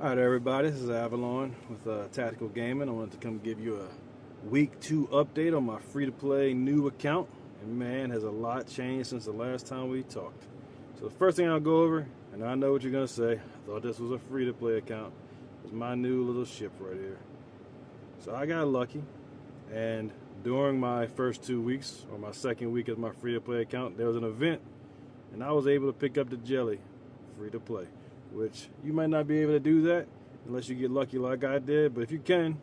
Alright everybody, this is Avalon with Tactical Gaming. I wanted to come give you a week 2 update on my free-to-play new account. And man, has a lot changed since the last time we talked. So the first thing I'll go over, and I know what you're going to say, I thought this was a free-to-play account, is my new little ship right here. So I got lucky, and during my first 2 weeks, or my second week as my free-to-play account, there was an event, and I was able to pick up the Jelly free-to-play. Which you might not be able to do that unless you get lucky like I did, but if you can,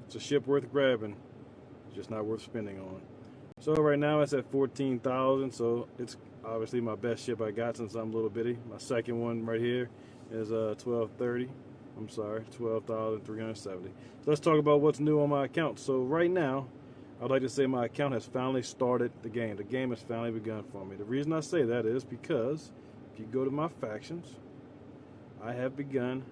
it's a ship worth grabbing. It's just not worth spending on. So right now it's at 14,000, so it's obviously my best ship I got since I'm little bitty. My second one right here is 1230. I'm sorry, 12,370. So let's talk about what's new on my account. So right now, I'd like to say my account has finally started the game. The game has finally begun for me. The reason I say that is because if you go to my factions, I have begun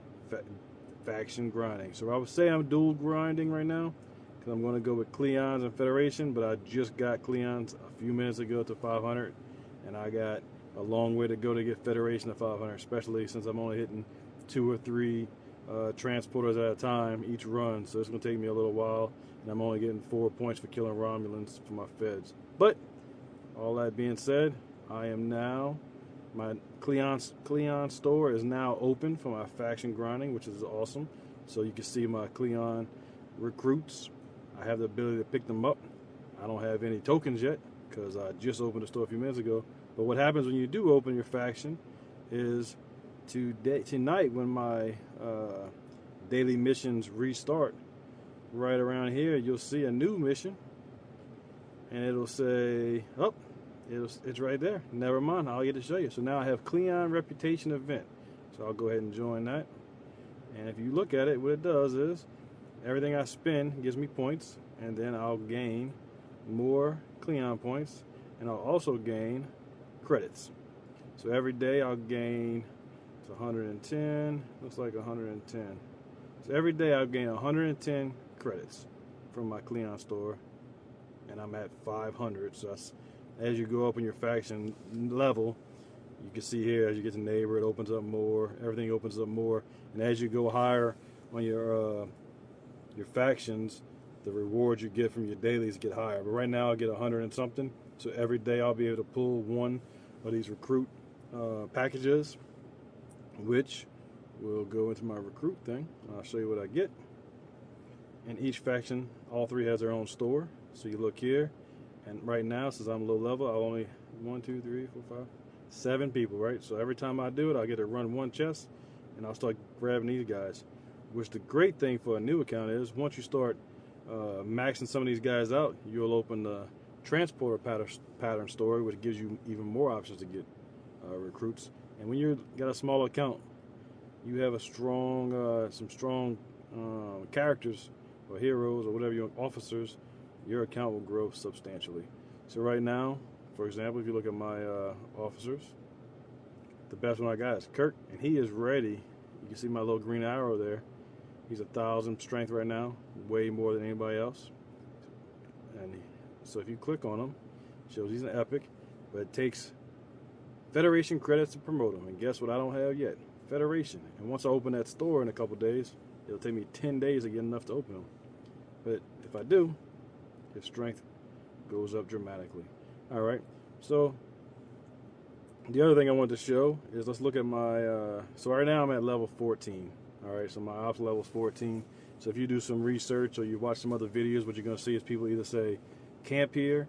faction grinding. So I would say I'm dual grinding right now because I'm going to go with Cleons and Federation, but I just got Cleons a few minutes ago to 500, and I got a long way to go to get Federation to 500, especially since I'm only hitting 2 or 3 transporters at a time each run. So it's going to take me a little while, and I'm only getting 4 points for killing Romulans for my feds. But all that being said, I am now... My Cleon store is now open for my faction grinding, which is awesome. So you can see my Cleon recruits. I have the ability to pick them up. I don't have any tokens yet because I just opened the store a few minutes ago. But what happens when you do open your faction is tonight when my daily missions restart, right around here you'll see a new mission, and it'll say, oh, it's right there. Never mind, I'll get to show you. So now I have Cleon Reputation Event. So I'll go ahead and join that. And if you look at it, what it does is everything I spend gives me points, and then I'll gain more Cleon points, and I'll also gain credits. So every day I'll gain 110, looks like 110. So every day I'll gain 110 credits from my Cleon store, and I'm at 500. So that's, as you go up in your faction level, you can see here as you get to neighbor, it opens up more. Everything opens up more, and as you go higher on your factions, the rewards you get from your dailies get higher. But right now I get 100 and something. So every day I'll be able to pull one of these recruit packages, which will go into my recruit thing. I'll show you what I get. And each faction, all 3 has their own store. So you look here. And right now, since I'm low level, I only 1, 2, 3, 4, 5, 7 people, right? So every time I do it, I get to run 1 chest, and I'll start grabbing these guys. Which the great thing for a new account is, once you start maxing some of these guys out, you'll open the transporter pattern store, which gives you even more options to get recruits. And when you've got a small account, you have a strong, some strong characters or heroes or whatever, your officers. Your account will grow substantially. So right now, for example, if you look at my officers, the best one I got is Kirk, and he is ready. You can see my little green arrow there. He's 1,000 strength right now, way more than anybody else. And so if you click on him, it shows he's an epic, but it takes Federation credits to promote him. And guess what I don't have yet? Federation. And once I open that store in a couple days, it'll take me 10 days to get enough to open him. But if I do, his strength goes up dramatically. All right, so the other thing I wanted to show is, let's look at my, so right now I'm at level 14. All right, so my ops level is 14. So if you do some research or you watch some other videos, what you're gonna see is people either say, camp here,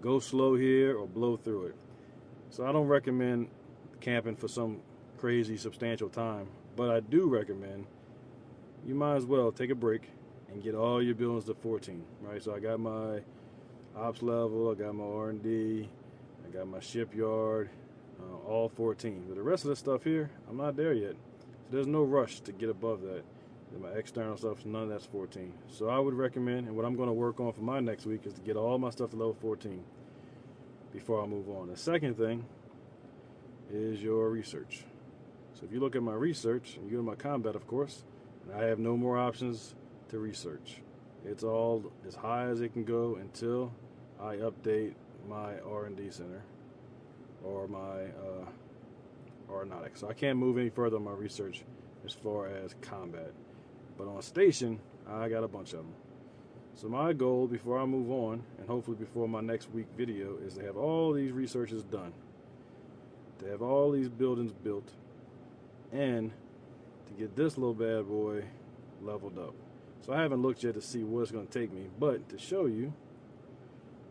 go slow here, or blow through it. So I don't recommend camping for some crazy substantial time, but I do recommend you might as well take a break and get all your buildings to 14, right? So I got my ops level, I got my R&D, I got my shipyard, all 14. But the rest of this stuff here, I'm not there yet. So there's no rush to get above that. And my external stuff, none of that's 14. So I would recommend, and what I'm going to work on for my next week is to get all my stuff to level 14 before I move on. The second thing is your research. So if you look at my research, and you go to my combat, of course, and I have no more options to research. It's all as high as it can go until I update my R&D center or my aeronautics. So I can't move any further on my research as far as combat. But on station, I got a bunch of them. So my goal before I move on, and hopefully before my next week video, is to have all these researches done, to have all these buildings built, and to get this little bad boy leveled up. So I haven't looked yet to see what it's going to take me, but to show you,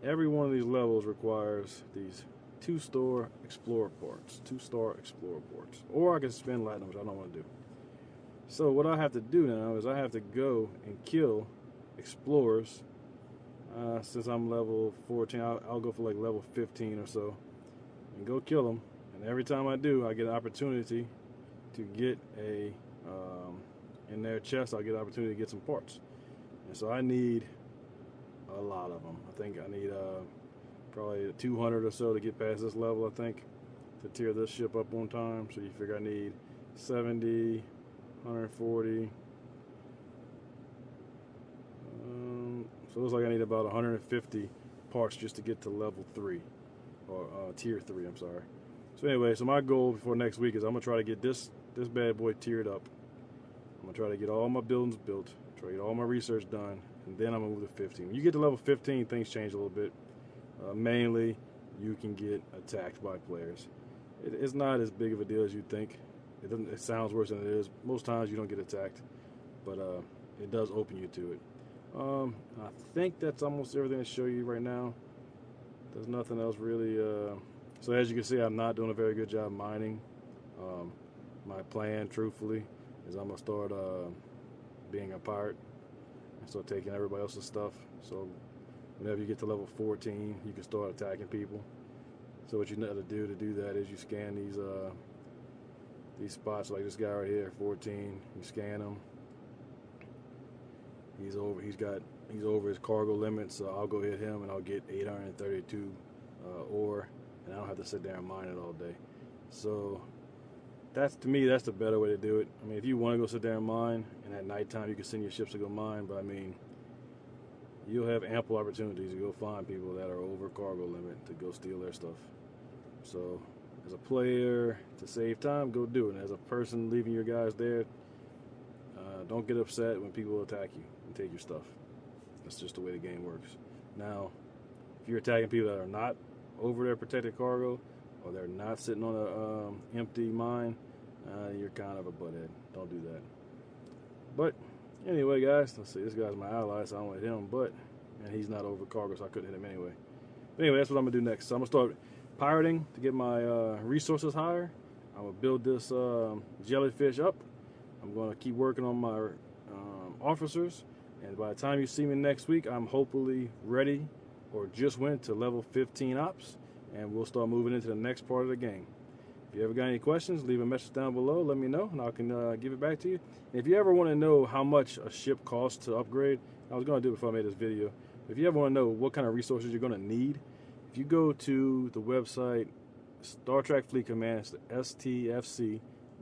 every one of these levels requires these 2-star explorer parts, or I can spend Latinum, which I don't want to do. So what I have to do now is I have to go and kill explorers. Since I'm level 14, I'll go for like level 15 or so and go kill them. And every time I do, I get an opportunity to get in their chest, I'll get an opportunity to get some parts. And so I need a lot of them. I think I need probably 200 or so to get past this level, I think, to tear this ship up on time. So you figure I need 70, 140. So it looks like I need about 150 parts just to get to level 3, or tier 3, I'm sorry. So anyway, so my goal before next week is I'm going to try to get this bad boy tiered up. I'm going to try to get all my buildings built, try to get all my research done, and then I'm going to move to 15. When you get to level 15, things change a little bit. Mainly, you can get attacked by players. It's not as big of a deal as you think. It sounds worse than it is. Most times you don't get attacked, but it does open you to it. I think that's almost everything to show you right now. There's nothing else really. So as you can see, I'm not doing a very good job mining. My plan, truthfully, is I'm going to start being a pirate and start taking everybody else's stuff. So whenever you get to level 14, you can start attacking people. So what you know to do that is you scan these spots, like this guy right here, 14. You scan him. He's over his cargo limit, so I'll go hit him and I'll get 832 ore, and I don't have to sit there and mine it all day. So to me, that's the better way to do it. I mean, if you want to go sit there and mine, and at nighttime you can send your ships to go mine, but I mean, you'll have ample opportunities to go find people that are over cargo limit to go steal their stuff. So as a player, to save time, go do it. And as a person leaving your guys there, don't get upset when people attack you and take your stuff. That's just the way the game works. Now, if you're attacking people that are not over their protected cargo, or they're not sitting on a empty mine, you're kind of a butthead. Don't do that. But anyway, guys, let's see. This guy's my ally, so I don't hit him. And he's not over cargo, so I couldn't hit him anyway. But anyway, that's what I'm gonna do next. So I'm gonna start pirating to get my resources higher. I'm gonna build this jellyfish up. I'm going to keep working on my officers, and by the time you see me next week, I'm hopefully ready or just went to level 15 ops, and we'll start moving into the next part of the game. If you ever got any questions, leave a message down below, let me know, and I can give it back to you. And if you ever want to know how much a ship costs to upgrade, I was going to do it before I made this video. If you ever want to know what kind of resources you're going to need, if you go to the website Star Trek Fleet Command, it's the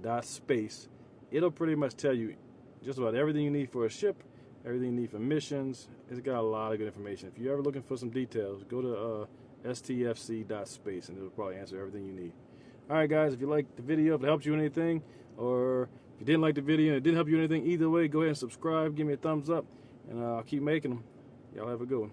STFC.space, it'll pretty much tell you just about everything you need for a ship, everything you need for missions. It's got a lot of good information. If you're ever looking for some details, go to stfc.space, and it'll probably answer everything you need. Alright guys, if you liked the video, if it helped you in anything, or if you didn't like the video and it didn't help you in anything, either way, go ahead and subscribe, give me a thumbs up, and I'll keep making them. Y'all have a good one.